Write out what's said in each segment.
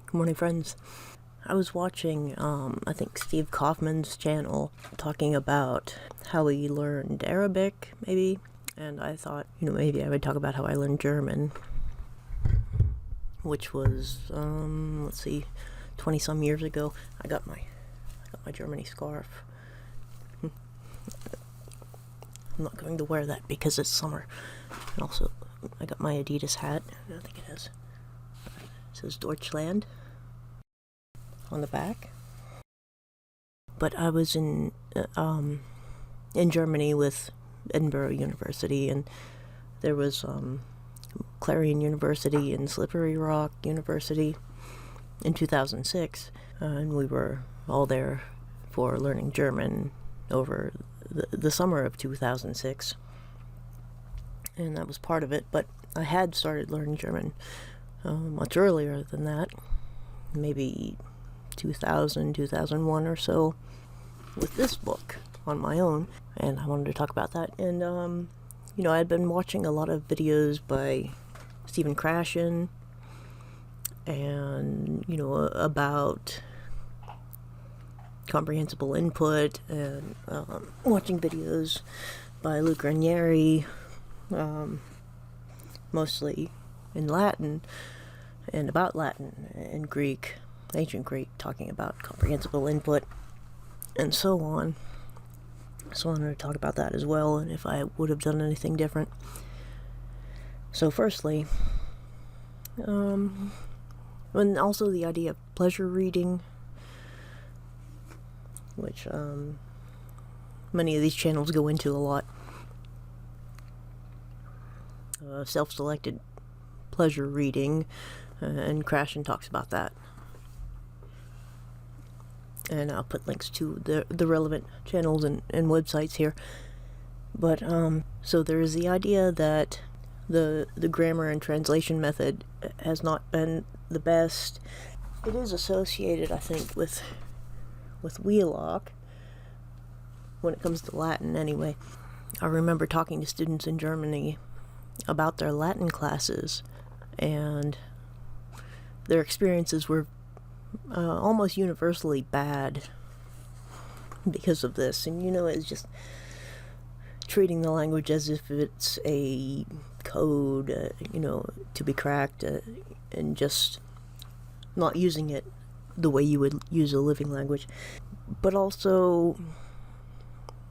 Good morning, friends. I was watching, I think Steve Kaufman's channel talking about how he learned Arabic, maybe, and I thought, maybe I would talk about how I learned German, which was, 20-some years ago. I got my Germany scarf. I'm not going to wear that because it's summer. And also, I got my Adidas hat. I think it says Deutschland on the back. But I was in Germany with Edinburgh University, and there was Clarion University and Slippery Rock University in 2006, and we were all there for learning German over the summer of 2006, and that was part of it. But I had started learning German much earlier than that, maybe 2000, 2001 or so, with this book on my own, and I wanted to talk about that. And I'd been watching a lot of videos by Stephen Krashen, and about comprehensible input, and watching videos by Luke Ranieri, mostly in Latin and about Latin and Greek, ancient Greek, talking about comprehensible input and so on. So I wanted to talk about that as well, and if I would have done anything different. So firstly, and also the idea of pleasure reading, which many of these channels go into a lot. Self-selected pleasure reading, and Krashen talks about that. And I'll put links to the relevant channels and websites here. But so there is the idea that the grammar and translation method has not been the best. It is associated, I think, with Wheelock when it comes to Latin anyway. I remember talking to students in Germany about their Latin classes, and their experiences were almost universally bad because of this. And it's just treating the language as if it's a code, to be cracked, and just not using it the way you would use a living language. But also,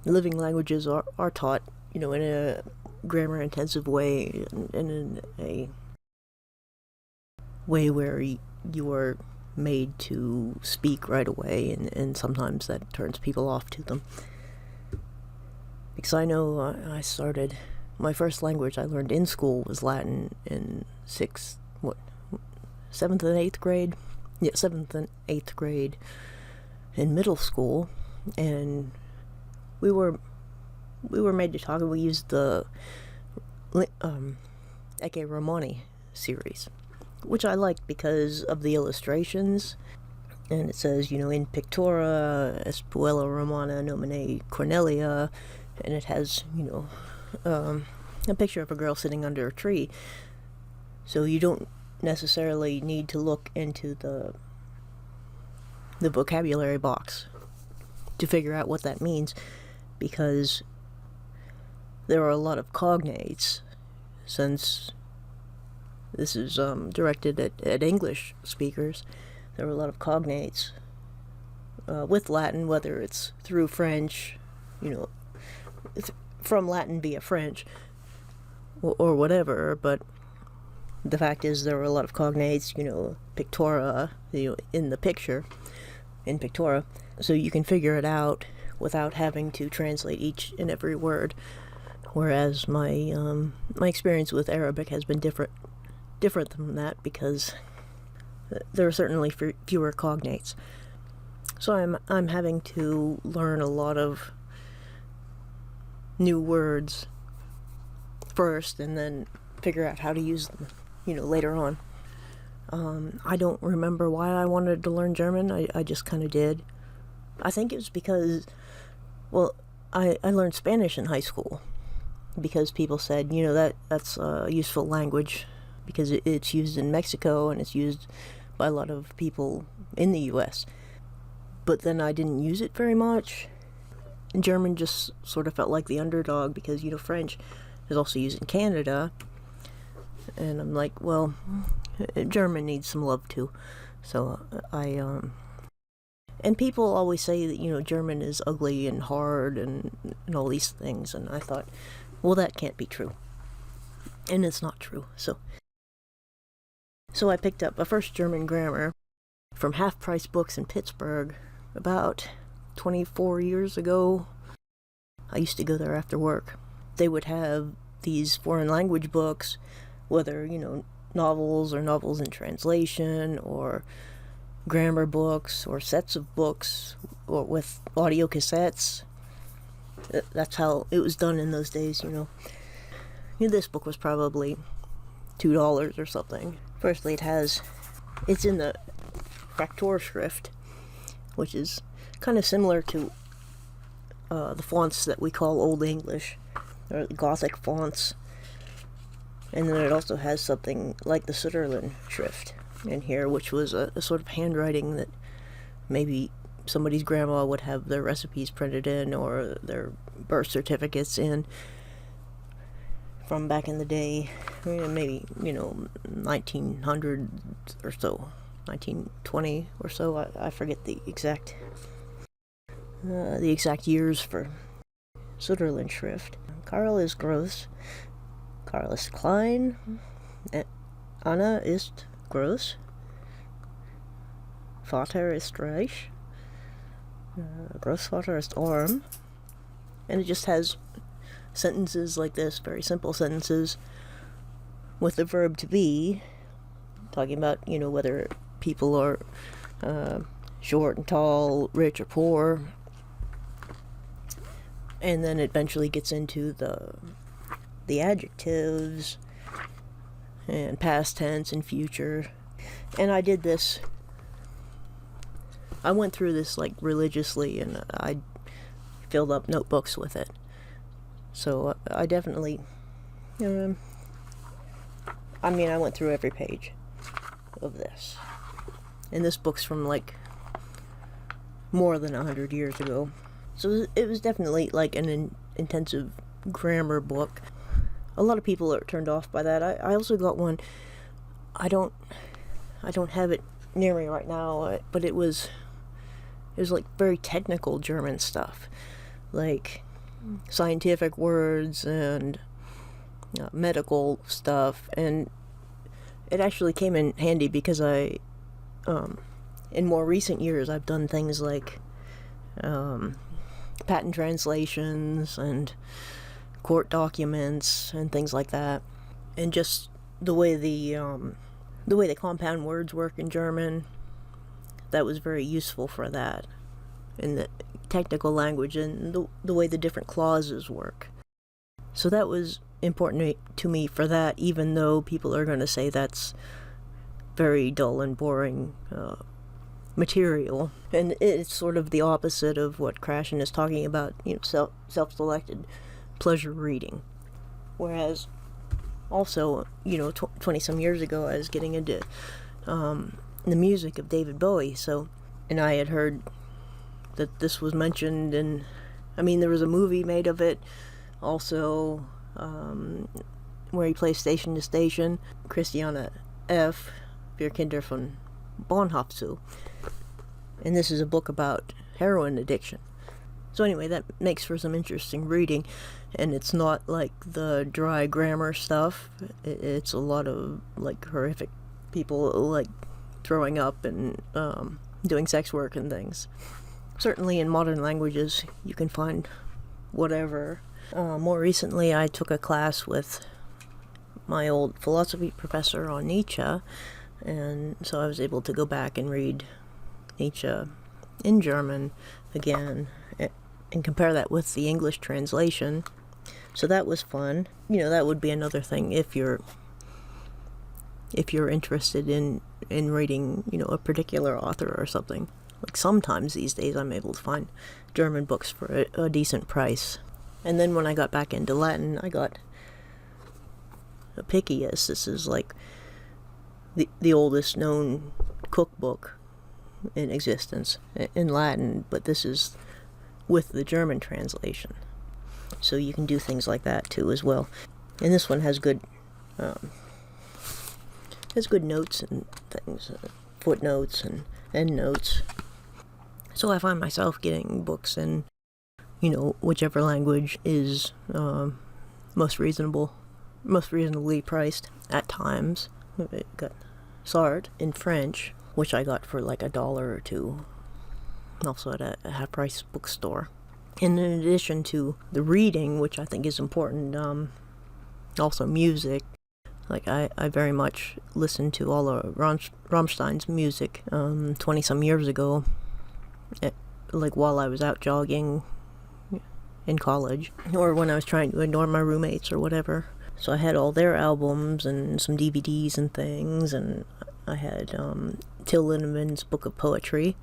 living languages are taught, in a grammar intensive way, and in a way where you are made to speak right away, and sometimes that turns people off to them. Because I know I started, my first language I learned in school was Latin in 7th and 8th grade? Yeah, 7th and 8th grade in middle school, and we were made to talk, and we used the Ecce Romani series, which I liked because of the illustrations. And it says, in pictura espuela romana nomine Cornelia, and it has, a picture of a girl sitting under a tree. So you don't necessarily need to look into the vocabulary box to figure out what that means, because there are a lot of cognates, since this is directed at English speakers. There are a lot of cognates with Latin, whether it's through French, from Latin via French, or whatever. But the fact is, there are a lot of cognates, pictura, in the picture, in pictura, so you can figure it out without having to translate each and every word. Whereas my experience with Arabic has been different than that, because there are certainly fewer cognates. So I'm having to learn a lot of new words first, and then figure out how to use them, later on. I don't remember why I wanted to learn German. I just kind of did. I think it was because, I learned Spanish in high school, because people said, that's a useful language, because it's used in Mexico, and it's used by a lot of people in the US. But then I didn't use it very much. And German just sort of felt like the underdog because, French is also used in Canada. And I'm like, well, German needs some love too. So and people always say that, German is ugly and hard and all these things. And I thought, well, that can't be true. And it's not true. So I picked up a first German grammar from Half Price Books in Pittsburgh about 24 years ago. I used to go there after work. They would have these foreign language books, whether, novels or novels in translation or grammar books or sets of books or with audio cassettes. That's how it was done in those days, This book was probably $2 or something. Firstly, it's in the Frakturschrift, which is kind of similar to the fonts that we call Old English, or Gothic fonts. And then it also has something like the Sutherland Schrift in here, which was a sort of handwriting that maybe somebody's grandma would have their recipes printed in or their birth certificates in from back in the day, maybe 1900 or so, 1920 or so. I forget the exact years for Sutherland Schrift. Karl ist groß, Karl ist klein, Anna ist groß, Vater ist reich, Großvater ist arm. And it just has sentences like this, very simple sentences with the verb to be, talking about, whether people are short and tall, rich or poor. And then it eventually gets into the adjectives and past tense and future. And I did this, I went through this like religiously, and I filled up notebooks with it. So I definitely, I went through every page of this. And this book's from like more than 100 years ago. So it was definitely like an intensive grammar book. A lot of people are turned off by that. I also got one. I don't have it near me right now, but it was like very technical German stuff, like scientific words and medical stuff, and it actually came in handy because in more recent years I've done things like patent translations and court documents and things like that, and just the way the compound words work in German, that was very useful for that, in the technical language and the way the different clauses work. So that was important to me for that, even though people are going to say that's very dull and boring material. And it's sort of the opposite of what Krashen is talking about, self-selected pleasure reading. Whereas also, 20-some years ago, I was getting into the music of David Bowie, and I had heard that this was mentioned, and there was a movie made of it also, where he plays Station to Station, Christiane F. Wir Kinder von Bahnhof zu. And this is a book about heroin addiction. So anyway, that makes for some interesting reading, and it's not like the dry grammar stuff. It's a lot of like horrific people like throwing up and doing sex work and things. Certainly in modern languages you can find whatever. More recently I took a class with my old philosophy professor on Nietzsche, and so I was able to go back and read Nietzsche in German again and compare that with the English translation. So that was fun. That would be another thing if you're interested in reading, a particular author or something. Like sometimes these days I'm able to find German books for a decent price. And then when I got back into Latin, I got Apicius. This is like the oldest known cookbook in existence in Latin, but this is with the German translation. So you can do things like that too as well. And this one has good notes and things, footnotes and endnotes. So I find myself getting books in, whichever language is most reasonably priced at times. I got Sartre in French, which I got for like $1 or $2, also at a half-price bookstore. And in addition to the reading, which I think is important, also music. Like I very much listened to all of Rammstein's music 20-some years ago, like while I was out jogging in college, or when I was trying to ignore my roommates or whatever. So I had all their albums and some DVDs and things, and I had Till Lindeman's Book of Poetry.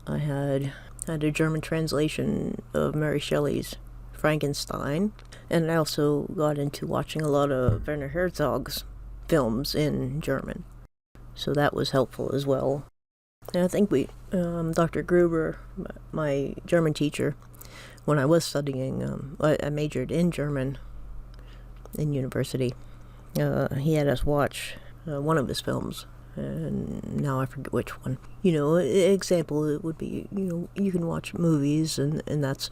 I had a German translation of Mary Shelley's Frankenstein, and I also got into watching a lot of Werner Herzog's films in German. So that was helpful as well. And I think Dr. Gruber, my German teacher, when I was studying, I majored in German in university. He had us watch one of his films, and now I forget which one. Example, it would be, you can watch movies, and that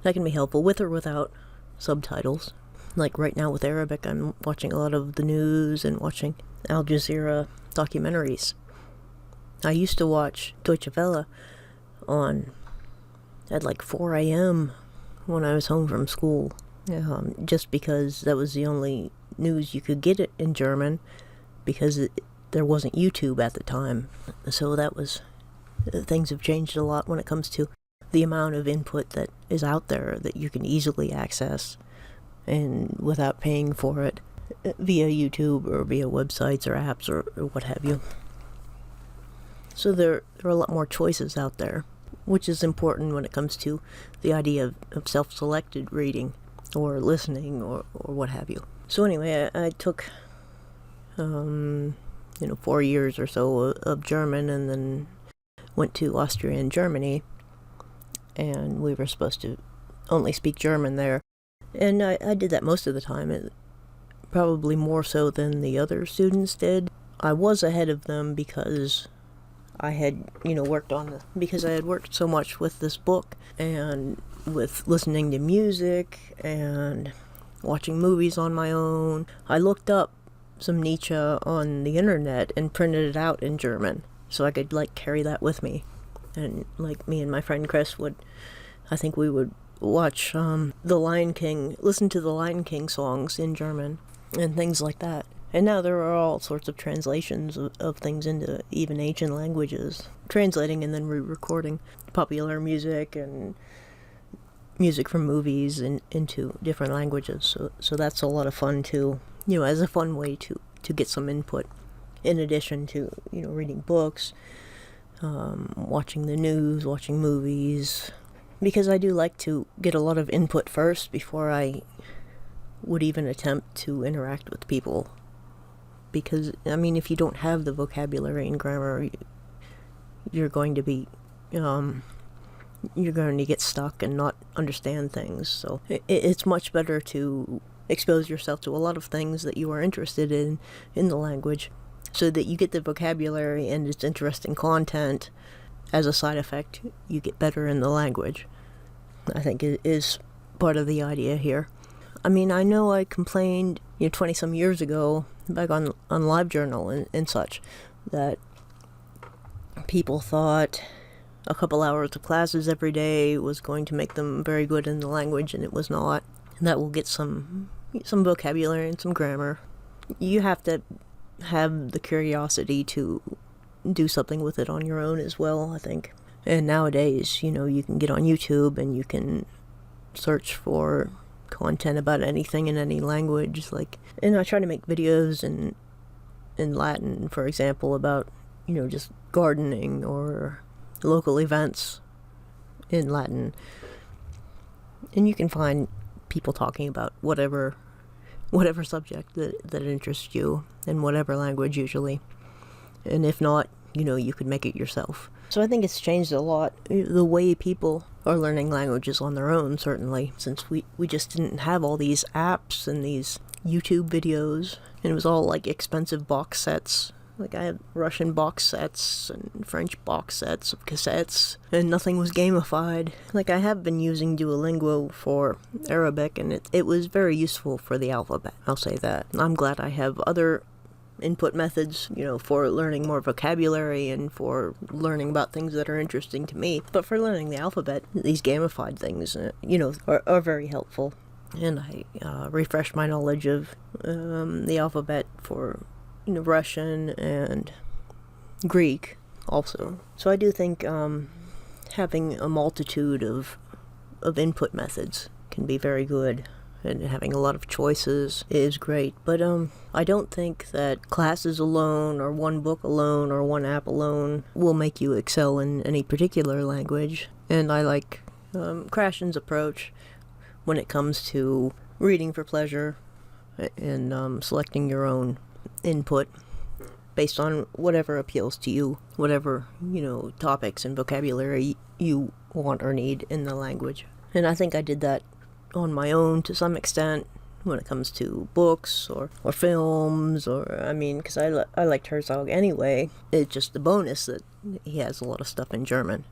can be helpful with or without subtitles. Like right now with Arabic, I'm watching a lot of the news and watching Al Jazeera documentaries. I used to watch Deutsche Welle at like 4 a.m. when I was home from school, just because that was the only news you could get it in German, because there wasn't YouTube at the time. So things have changed a lot when it comes to the amount of input that is out there that you can easily access and without paying for it via YouTube or via websites or apps or what have you. So there are a lot more choices out there, which is important when it comes to the idea of self-selected reading or listening or what have you. So anyway, I took 4 years or so of German, and then went to Austria and Germany, and we were supposed to only speak German there. And I did that most of the time, probably more so than the other students did. I was ahead of them because I had, because I had worked so much with this book and with listening to music and watching movies on my own. I looked up some Nietzsche on the internet and printed it out in German so I could carry that with me. And me and my friend Chris we would watch The Lion King, listen to the Lion King songs in German and things like that. And now there are all sorts of translations of things into even ancient languages, translating and then re-recording popular music and music from movies into different languages. So that's a lot of fun too, as a fun way to get some input in addition to, reading books, watching the news, watching movies, because I do like to get a lot of input first before I would even attempt to interact with people. Because, if you don't have the vocabulary and grammar, you're going to be, you're going to get stuck and not understand things. So it's much better to expose yourself to a lot of things that you are interested in the language, so that you get the vocabulary and it's interesting content. As a side effect, you get better in the language. I think it is part of the idea here. I know I complained, 20-some years ago, back on LiveJournal and such, that people thought a couple hours of classes every day was going to make them very good in the language, and it was not. And that will get some vocabulary and some grammar. You have to have the curiosity to do something with it on your own as well, I think. And nowadays, you can get on YouTube and you can search for content about anything in any language. And I try to make videos in Latin, for example, about, just gardening or local events in Latin. And you can find people talking about whatever subject that interests you in whatever language usually. And if not, you could make it yourself. So I think it's changed a lot, the way people are learning languages on their own, certainly, since we just didn't have all these apps and these YouTube videos, and it was all like expensive box sets. Like I had Russian box sets and French box sets of cassettes, and nothing was gamified. Like I have been using Duolingo for Arabic, and it was very useful for the alphabet, I'll say that. I'm glad I have other input methods, for learning more vocabulary and for learning about things that are interesting to me. But for learning the alphabet, these gamified things, are very helpful. And I refreshed my knowledge of the alphabet for Russian and Greek also. So I do think having a multitude of input methods can be very good, and having a lot of choices is great. But I don't think that classes alone or one book alone or one app alone will make you excel in any particular language. And I like Krashen's approach when it comes to reading for pleasure and selecting your own input based on whatever appeals to you, whatever, topics and vocabulary you want or need in the language. And I think I did that on my own to some extent when it comes to books or films, because I liked Herzog anyway. It's just the bonus that he has a lot of stuff in German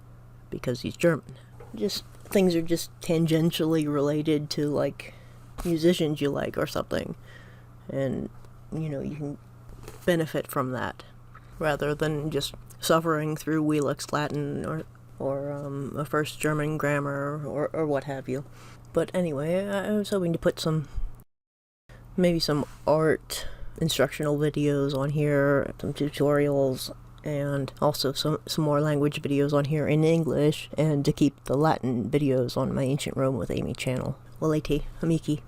because he's German. Just things are just tangentially related to like musicians you like or something, and you can benefit from that rather than just suffering through Wheelux Latin or a first German grammar or what have you. But anyway, I was hoping to put maybe some art instructional videos on here, some tutorials, and also some more language videos on here in English, and to keep the Latin videos on my Ancient Rome with Amy channel. Volete, amici.